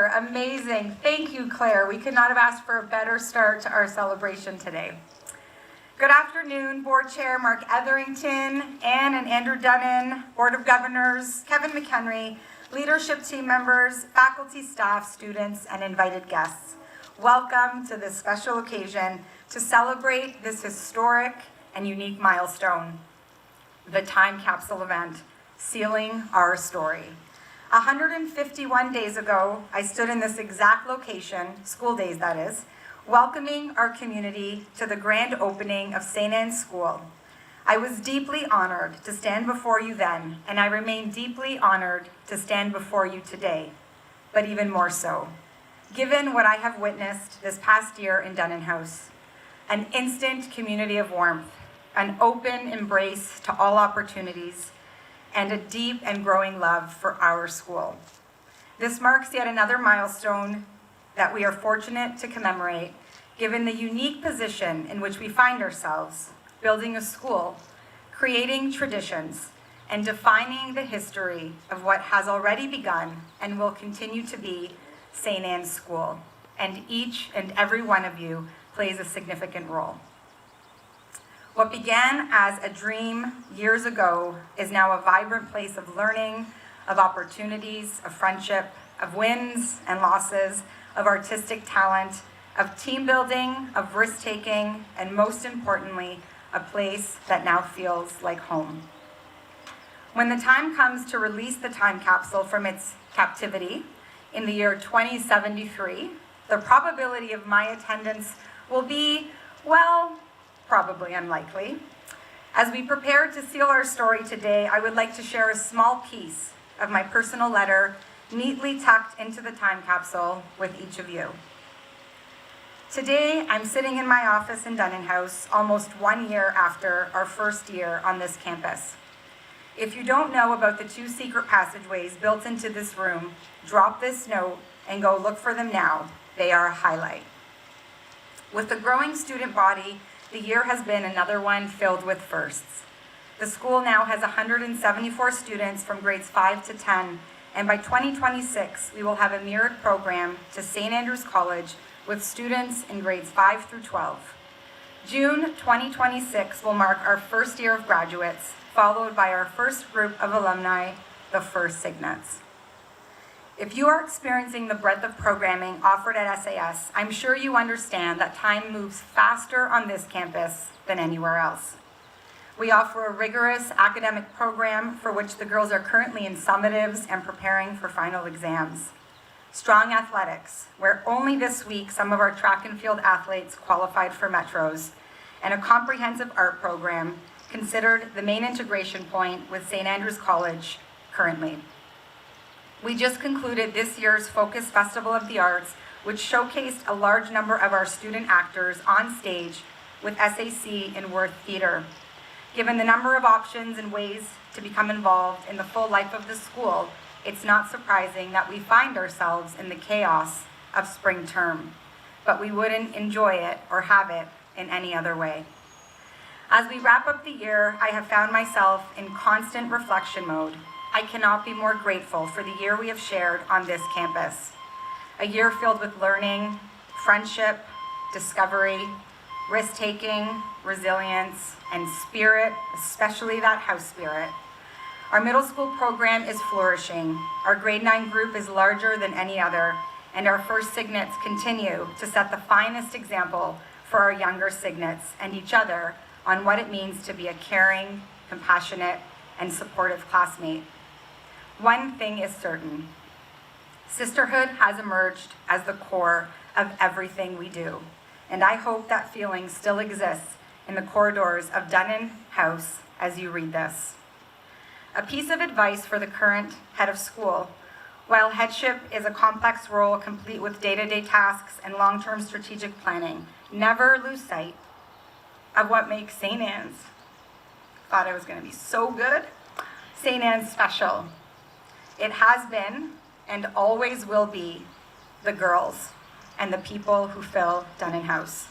Claire, amazing. Thank you, Claire. We could not have asked for a better start to our celebration today. Good afternoon, Board Chair Mark Etherington, Anne and Andrew Dunnan, Board of Governors, Kevin McHenry, leadership team members, faculty, staff, students, and invited guests. Welcome to this special occasion to celebrate this historic and unique milestone, the Time Capsule event, Sealing Our Story. 151 days ago, I stood in this exact location, school days that is, welcoming our community to the grand opening of St. Anne's School. I was deeply honored to stand before you then, and I remain deeply honored to stand before you today, but even more so, given what I have witnessed this past year in Dunnan House, an instant community of warmth, an open embrace to all opportunities, and a deep and growing love for our school. This marks yet another milestone that we are fortunate to commemorate, given the unique position in which we find ourselves, building a school, creating traditions, and defining the history of what has already begun and will continue to be St. Anne's School. And each and every one of you plays a significant role. What began as a dream years ago is now a vibrant place of learning, of opportunities, of friendship, of wins and losses, of artistic talent, of team building, of risk-taking, and most importantly, a place that now feels like home. When the time comes to release the time capsule from its captivity in the year 2073, the probability of my attendance will be, well, probably unlikely. As we prepare to seal our story today, I would like to share a small piece of my personal letter neatly tucked into the time capsule with each of you. Today, I'm sitting in my office in Dunnan House almost 1 year after our first year on this campus. If you don't know about the 2 secret passageways built into this room, drop this note and go look for them now. They are a highlight. With the growing student body, the year has been another one filled with firsts. The school now has 174 students from grades 5 to 10, and by 2026, we will have a mirrored program to St. Andrew's College with students in grades 5 through 12. June 2026 will mark our first year of graduates, followed by our first group of alumni, the first Signets. If you are experiencing the breadth of programming offered at SAS, I'm sure you understand that time moves faster on this campus than anywhere else. We offer a rigorous academic program for which the girls are currently in summatives and preparing for final exams. Strong athletics, where only this week some of our track and field athletes qualified for Metros, and a comprehensive art program considered the main integration point with St. Andrew's College currently. We just concluded this year's Focus Festival of the Arts, which showcased a large number of our student actors on stage with SAC in Worth Theatre. Given the number of options and ways to become involved in the full life of the school, it's not surprising that we find ourselves in the chaos of spring term, but we wouldn't enjoy it or have it in any other way. As we wrap up the year, I have found myself in constant reflection mode. I cannot be more grateful for the year we have shared on this campus. A year filled with learning, friendship, discovery, risk-taking, resilience, and spirit, especially that house spirit. Our middle school program is flourishing. Our grade 9 group is larger than any other, and our first Signets continue to set the finest example for our younger Signets and each other on what it means to be a caring, compassionate, and supportive classmate. One thing is certain: sisterhood has emerged as the core of everything we do, and I hope that feeling still exists in the corridors of Dunnan House as you read this. A piece of advice for the current head of school: while headship is a complex role complete with day-to-day tasks and long-term strategic planning, never lose sight of what makes St. Anne's, thought I was going to be so good, St. Anne's special. It has been and always will be the girls and the people who fill Dunnan House.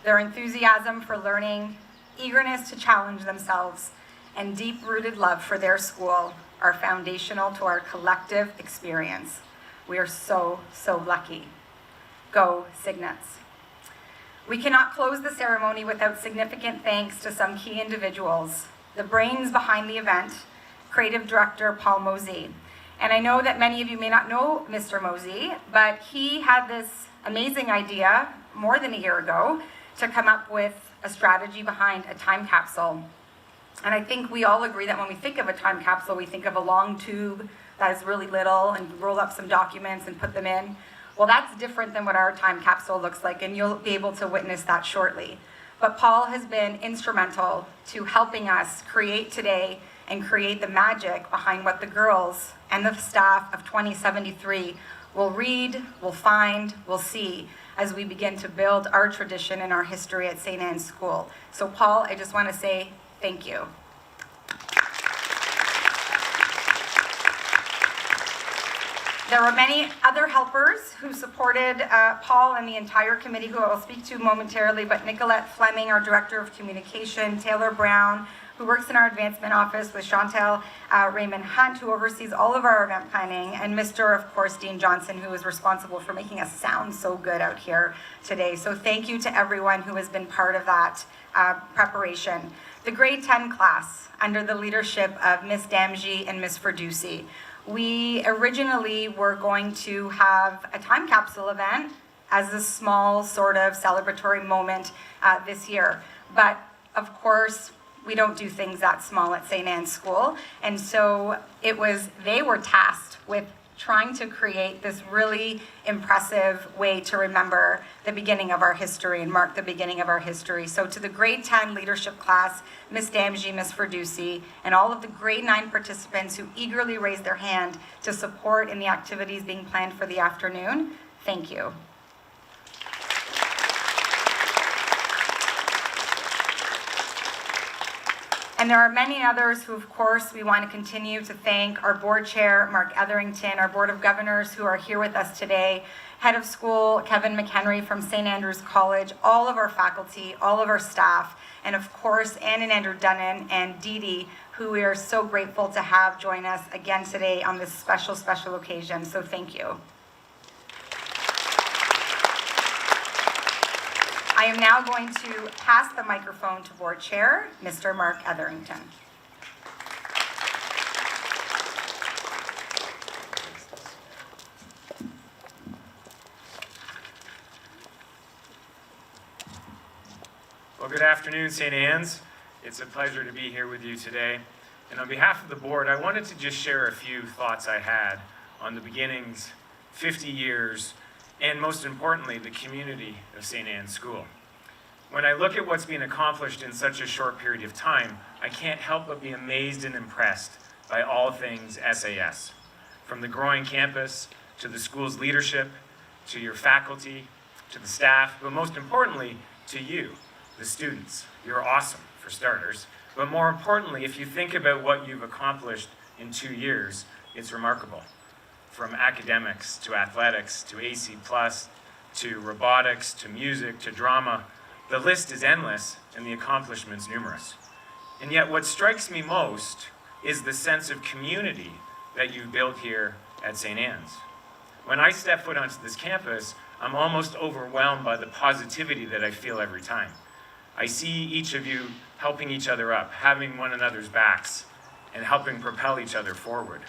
Their enthusiasm for learning, eagerness to challenge themselves, and deep-rooted love for their school are foundational to our collective experience, We are so, so lucky. Go Signets. We cannot close the ceremony without significant thanks to some key individuals. The brains behind the event, creative director Paul Mosey. And I know that many of you may not know Mr. Mosey, but he had this amazing idea more than a year ago to come up with a strategy behind a time capsule. And I think we all agree that when we think of a time capsule, we think of a long tube that is really little and you roll up some documents and put them in. Well, that's different than what our time capsule looks like, and you'll be able to witness that shortly. But Paul has been instrumental to helping us create today and create the magic behind what the girls and the staff of 2073 will read, will find, will see as we begin to build our tradition and our history at St. Anne's School. So Paul, I just want to say thank you. There were many other helpers who supported Paul and the entire committee, who I will speak to momentarily, but Nicolette Fleming, our Director of Communication, Taylor Brown, who works in our advancement office with Chantel Raymond Hunt, who oversees all of our event planning, and Mr., of course, Dean Johnson, who is responsible for making us sound so good out here today. So thank you to everyone who has been part of that preparation. The grade 10 class, under the leadership of Ms. Damji and Ms. Ferdusi. We originally were going to have a time capsule event as a small sort of celebratory moment this year. But of course, we don't do things that small at St. Anne's School. And so they were tasked with trying to create this really impressive way to remember the beginning of our history and mark the beginning of our history. So to the grade 10 leadership class, Ms. Damji, Ms. Ferdusi, and all of the grade 9 participants who eagerly raised their hand to support in the activities being planned for the afternoon, thank you. And there are many others who, of course, we want to continue to thank: our board chair, Mark Etherington, our board of governors who are here with us today, head of school, Kevin McHenry from St. Andrews College, all of our faculty, all of our staff, and of course, Ann and Andrew Dunnan and Dee Dee, who we are so grateful to have join us again today on this special, special occasion. So thank you. I am now going to pass the microphone to board chair, Mr. Mark Etherington. Well, good afternoon, St. Anne's. It's a pleasure to be here with you today. And on behalf of the board, I wanted to just share a few thoughts I had on the beginnings, 50 years, and most importantly, the community of St. Anne's School. When I look at what's been accomplished in such a short period of time, I can't help but be amazed and impressed by all things SAS. From the growing campus, to the school's leadership, to your faculty, to the staff, but most importantly, to you, the students. You're awesome, for starters. But more importantly, if you think about what you've accomplished in 2 years, it's remarkable. From academics, to athletics, to AC+, to robotics, to music, to drama, the list is endless and the accomplishments numerous. And yet what strikes me most is the sense of community that you've built here at St. Anne's. When I step foot onto this campus, I'm almost overwhelmed by the positivity that I feel every time. I see each of you helping each other up, having one another's backs, and helping propel each other forward.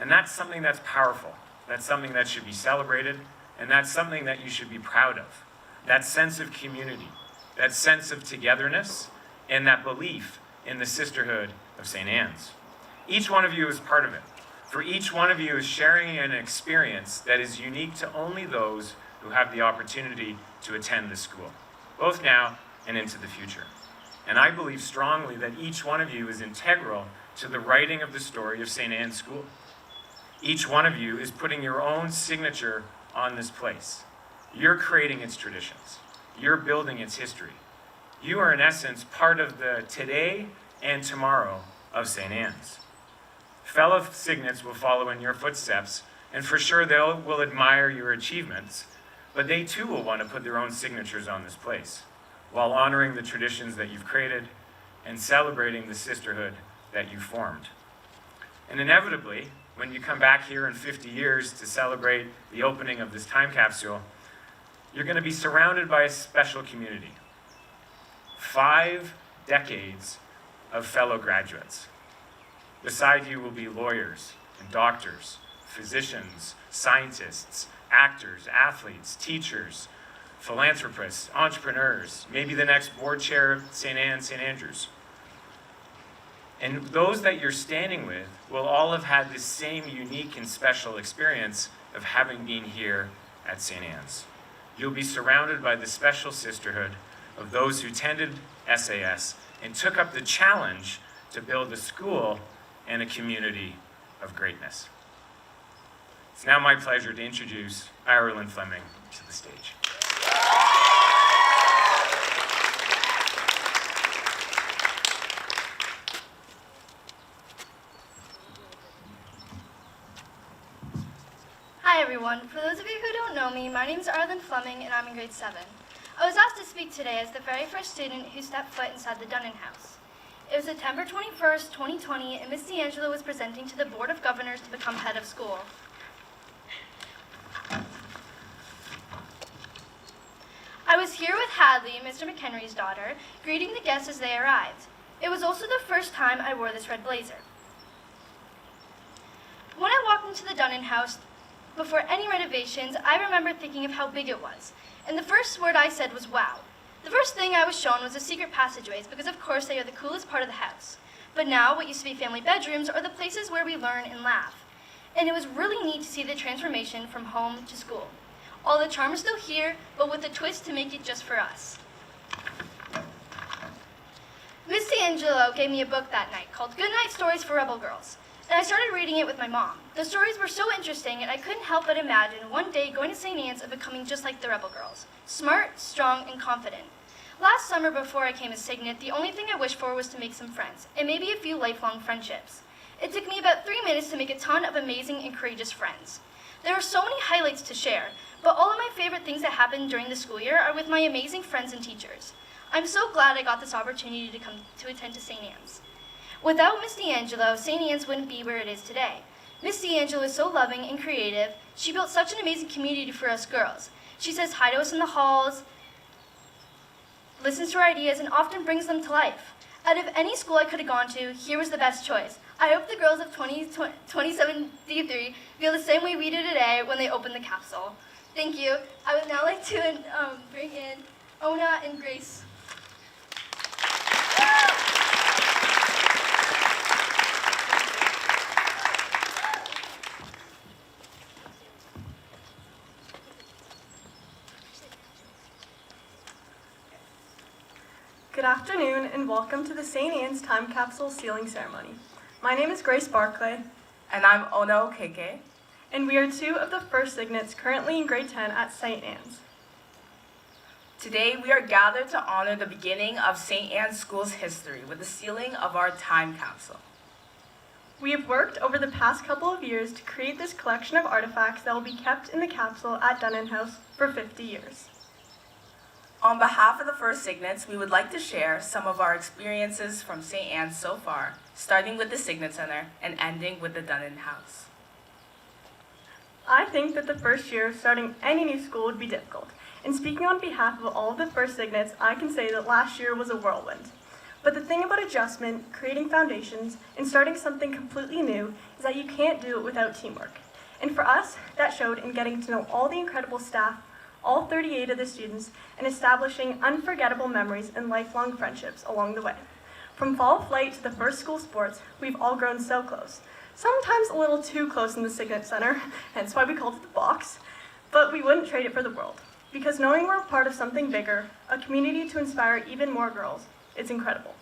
And that's something that's powerful. That's something that should be celebrated, and that's something that you should be proud of. That sense of community, that sense of togetherness, and that belief in the sisterhood of St. Anne's. Each one of you is part of it. For each one of you is sharing an experience that is unique to only those who have the opportunity to attend this school, both now and into the future. And I believe strongly that each one of you is integral to the writing of the story of St. Anne's School. Each one of you is putting your own signature on this place. You're creating its traditions. You're building its history. You are, in essence, part of the today and tomorrow of St. Anne's. Fellow Signets will follow in your footsteps, and for sure they will admire your achievements, but they too will want to put their own signatures on this place, while honoring the traditions that you've created and celebrating the sisterhood that you formed. And inevitably, when you come back here in 50 years to celebrate the opening of this time capsule, you're going to be surrounded by a special community. 5 decades of fellow graduates. Beside you will be lawyers and doctors, physicians, scientists, actors, athletes, teachers, philanthropists, entrepreneurs, maybe the next board chair of St. Anne, St. Andrews. And those that you're standing with will all have had the same unique and special experience of having been here at St. Anne's. You'll be surrounded by the special sisterhood of those who attended SAS and took up the challenge to build a school and a community of greatness. It's now my pleasure to introduce Ireland Fleming to the stage. Hi everyone, for those of you who don't know me, my name is Ireland Fleming and I'm in grade 7. I was asked to speak today as the very first student who stepped foot inside the Dunning House. It was September 21st, 2020, and Miss D'Angelo was presenting to the Board of Governors to become head of school. I was here with Hadley, Mr. McHenry's daughter, greeting the guests as they arrived. It was also the first time I wore this red blazer. When I walked into the Dunning House, before any renovations, I remember thinking of how big it was, and the first word I said was wow. The first thing I was shown was the secret passageways, because of course they are the coolest part of the house. But now, what used to be family bedrooms are the places where we learn and laugh. And it was really neat to see the transformation from home to school. All the charm is still here, but with a twist to make it just for us. Miss D'Angelo gave me a book that night called Goodnight Stories for Rebel Girls. And I started reading it with my mom. The stories were so interesting, and I couldn't help but imagine one day going to St. Anne's and becoming just like the Rebel Girls. Smart, strong, and confident. Last summer, before I came a Signet, the only thing I wished for was to make some friends, and maybe a few lifelong friendships. It took me about 3 minutes to make a ton of amazing and courageous friends. There are so many highlights to share, but all of my favorite things that happened during the school year are with my amazing friends and teachers. I'm so glad I got this opportunity to come to attend to St. Anne's. Without Miss D'Angelo, St. Anne's wouldn't be where it is today. Miss D'Angelo is so loving and creative. She built such an amazing community for us girls. She says hi to us in the halls, listens to our ideas, and often brings them to life. Out of any school I could have gone to, here was the best choice. I hope the girls of 27D3 feel the same way we do today when they open the capsule. Thank you. I would now like to bring in Ona and Grace. Good afternoon and welcome to the St. Anne's Time Capsule Sealing Ceremony. My name is Grace Barclay. And I'm Ono Okeke. And we are 2 of the first Signets currently in grade 10 at St. Anne's. Today we are gathered to honor the beginning of St. Anne's School's history with the sealing of our time capsule. We have worked over the past couple of years to create this collection of artifacts that will be kept in the capsule at Dunning House for 50 years. On behalf of the first Signets, we would like to share some of our experiences from St. Anne's so far, starting with the Signet Center and ending with the Dunning House. I think that the first year of starting any new school would be difficult. And speaking on behalf of all of the first Signets, I can say that last year was a whirlwind. But the thing about adjustment, creating foundations, and starting something completely new is that you can't do it without teamwork. And for us, that showed in getting to know all the incredible staff, all 38 of the students, and establishing unforgettable memories and lifelong friendships along the way. From fall flight to the first school sports, we've all grown so close. Sometimes a little too close in the Signet Center, hence why we called it the box, but we wouldn't trade it for the world. Because knowing we're a part of something bigger, a community to inspire even more girls, it's incredible.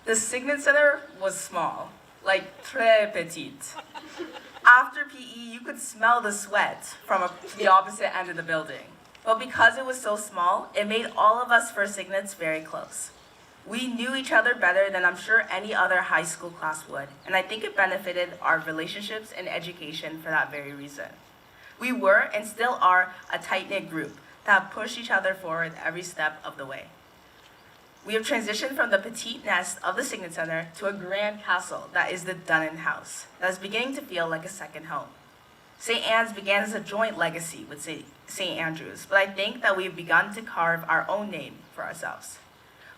The Signet Center was small, like très petite. After PE, you could smell the sweat from the opposite end of the building. But because it was so small, it made all of us first Signets very close. We knew each other better than I'm sure any other high school class would, and I think it benefited our relationships and education for that very reason. We were and still are a tight-knit group that pushed each other forward every step of the way. We have transitioned from the petite nest of the Signet Center to a grand castle that is the Dunnan House, that is beginning to feel like a second home. St. Anne's began as a joint legacy with St. Andrew's, but I think that we've begun to carve our own name for ourselves.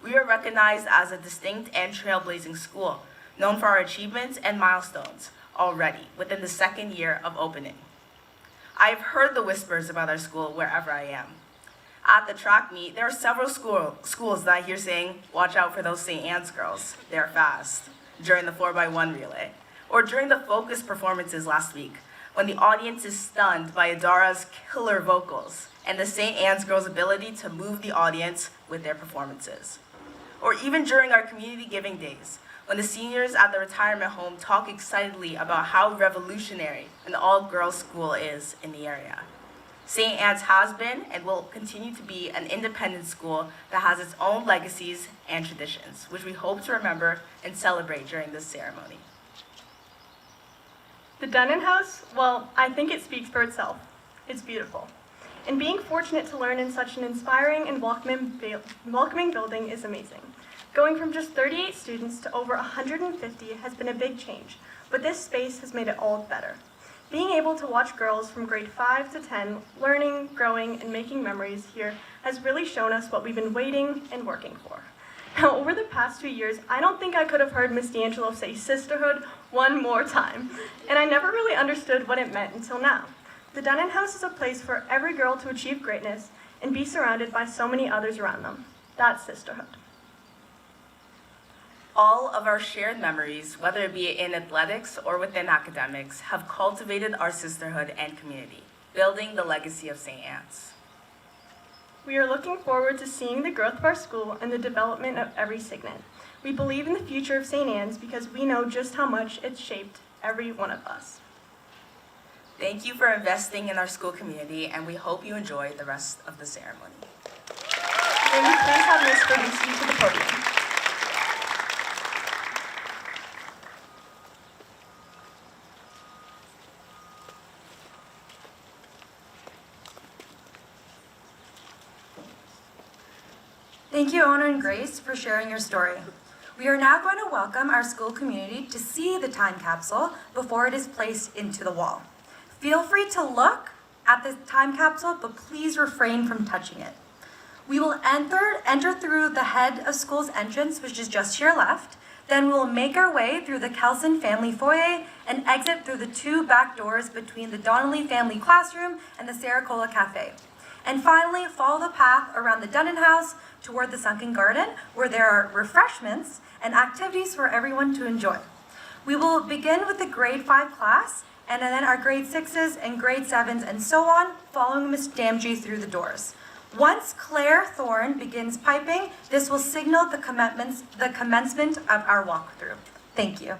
We are recognized as a distinct and trailblazing school, known for our achievements and milestones already within the second year of opening. I've heard the whispers about our school wherever I am. At the track meet, there are several schools that I hear saying, "Watch out for those St. Anne's girls, they're fast," during the 4x1 relay, or during the focus performances last week, when the audience is stunned by Adara's killer vocals and the St. Anne's girls' ability to move the audience with their performances. Or even during our community giving days, when the seniors at the retirement home talk excitedly about how revolutionary an all-girls school is in the area. St. Anne's has been and will continue to be an independent school that has its own legacies and traditions, which we hope to remember and celebrate during this ceremony. The Dunnan House, well, I think it speaks for itself. It's beautiful. And being fortunate to learn in such an inspiring and welcoming building is amazing. Going from just 38 students to over 150 has been a big change, but this space has made it all better. Being able to watch girls from grade 5 to 10 learning, growing, and making memories here has really shown us what we've been waiting and working for. Now, over the past 2 years, I don't think I could have heard Miss D'Angelo say sisterhood one more time, and I never really understood what it meant until now. The Dunnan House is a place for every girl to achieve greatness and be surrounded by so many others around them. That's sisterhood. All of our shared memories, whether it be in athletics or within academics, have cultivated our sisterhood and community, building the legacy of St. Anne's. We are looking forward to seeing the growth of our school and the development of every Signet. We believe in the future of St. Anne's because we know just how much it's shaped every one of us. Thank you for investing in our school community, and we hope you enjoy the rest of the ceremony. May we please have Ms. Berlusi to the podium. Thank you, Ona and Grace, for sharing your story. We are now going to welcome our school community to see the time capsule before it is placed into the wall. Feel free to look at the time capsule, but please refrain from touching it. We will enter through the head of school's entrance, which is just to your left. Then we will make our way through the Kelson family foyer and exit through the 2 back doors between the Donnelly family classroom and the Saracola Cafe. And finally, follow the path around the Dunnan House toward the Sunken Garden, where there are refreshments and activities for everyone to enjoy. We will begin with the grade 5 class, and then our grade 6s and grade 7s and so on, following Ms. Damji through the doors. Once Claire Thorne begins piping, this will signal the commencement of our walkthrough. Thank you.